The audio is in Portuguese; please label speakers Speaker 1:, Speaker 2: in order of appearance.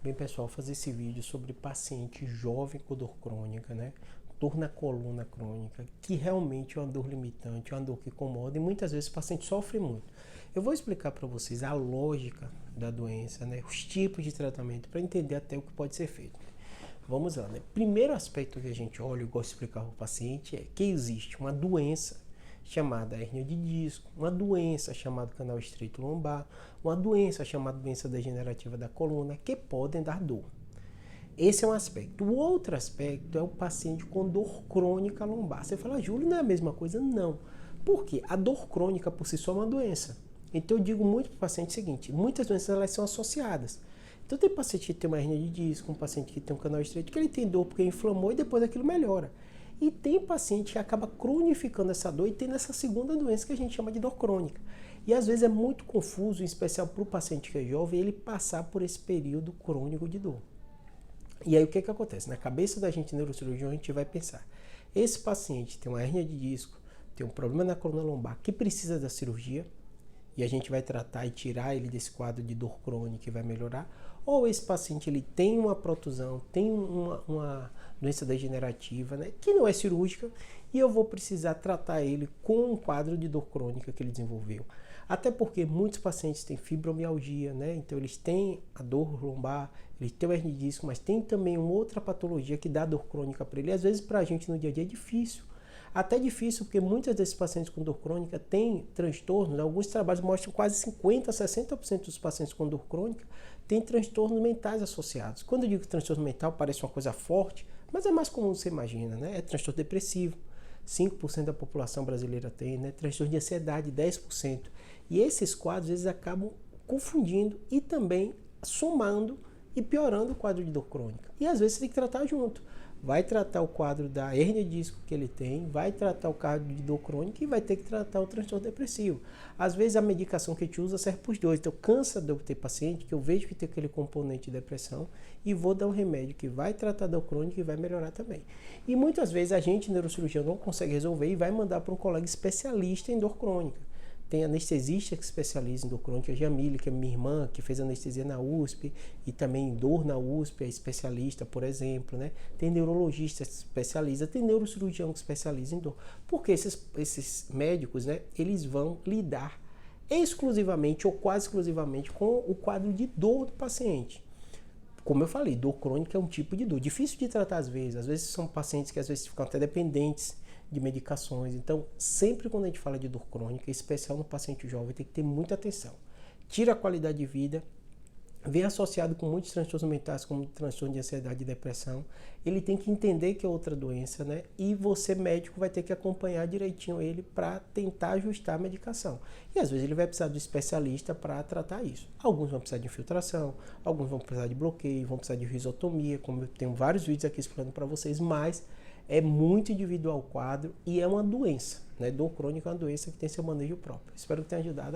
Speaker 1: Bem, pessoal, fazer esse vídeo sobre paciente jovem com dor crônica, né? Dor na coluna crônica, que realmente é uma dor limitante, é uma dor que incomoda e muitas vezes o paciente sofre muito. Eu vou explicar para vocês a lógica da doença, né? Os tipos de tratamento, para entender até o que pode ser feito. Vamos lá, né? Primeiro aspecto que a gente olha e gosta de explicar para o paciente é que existe uma doença chamada hérnia de disco, uma doença chamada canal estreito lombar, uma doença chamada doença degenerativa da coluna, que podem dar dor. Esse é um aspecto. O outro aspecto é o paciente com dor crônica lombar. Você fala, Júlio, não é a mesma coisa? Não. Por quê? A dor crônica por si só é uma doença. Então eu digo muito para o paciente o seguinte, muitas doenças elas são associadas. Então tem paciente que tem uma hérnia de disco, um paciente que tem um canal estreito, que ele tem dor porque inflamou e depois aquilo melhora. E tem paciente que acaba cronificando essa dor e tendo essa segunda doença que a gente chama de dor crônica. E às vezes é muito confuso, em especial para o paciente que é jovem, ele passar por esse período crônico de dor. E aí o que acontece? Na cabeça da gente, neurocirurgião, a gente vai pensar, esse paciente tem uma hérnia de disco, tem um problema na coluna lombar que precisa da cirurgia, e a gente vai tratar e tirar ele desse quadro de dor crônica e vai melhorar, ou esse paciente ele tem uma protusão, tem uma doença degenerativa, né, que não é cirúrgica, e eu vou precisar tratar ele com um quadro de dor crônica que ele desenvolveu. Até porque muitos pacientes têm fibromialgia, né, então eles têm a dor lombar, eles têm o hernia de disco, mas tem também uma outra patologia que dá dor crônica para ele. E às vezes para a gente no dia a dia é difícil. Até difícil porque muitos desses pacientes com dor crônica têm transtornos, alguns trabalhos mostram quase 50% a 60% dos pacientes com dor crônica têm transtornos mentais associados. Quando eu digo transtorno mental parece uma coisa forte, mas é mais comum do que você imagina, né? É transtorno depressivo, 5% da população brasileira tem, né? Transtorno de ansiedade, 10%. E esses quadros eles acabam confundindo e também somando e piorando o quadro de dor crônica. E às vezes você tem que tratar junto. Vai tratar o quadro da hérnia de disco que ele tem, vai tratar o quadro de dor crônica e vai ter que tratar o transtorno depressivo. Às vezes a medicação que a gente usa serve para os dois. Então cansa de eu ter paciente que eu vejo que tem aquele componente de depressão e vou dar um remédio que vai tratar a dor crônica e vai melhorar também. E muitas vezes a gente, neurocirurgião, não consegue resolver e vai mandar para um colega especialista em dor crônica. Tem anestesista que especializa em dor crônica, a Jamile, que é minha irmã, que fez anestesia na USP e também em dor na USP, é especialista, por exemplo, né? Tem neurologista que especializa, tem neurocirurgião que especializa em dor. Porque esses médicos, né, eles vão lidar exclusivamente ou quase exclusivamente com o quadro de dor do paciente. Como eu falei, dor crônica é um tipo de dor, difícil de tratar às vezes são pacientes que às vezes ficam até dependentes de medicações. Então, sempre quando a gente fala de dor crônica, em especial no paciente jovem, tem que ter muita atenção. Tira a qualidade de vida, vem associado com muitos transtornos mentais, como transtorno de ansiedade e depressão. Ele tem que entender que é outra doença, né? E você, médico, vai ter que acompanhar direitinho ele para tentar ajustar a medicação. E às vezes ele vai precisar de especialista para tratar isso. Alguns vão precisar de infiltração, alguns vão precisar de bloqueio, vão precisar de risotomia, como eu tenho vários vídeos aqui explicando para vocês, mas é muito individual o quadro e é uma doença, né? Dor crônica é uma doença que tem seu manejo próprio. Espero que tenha ajudado.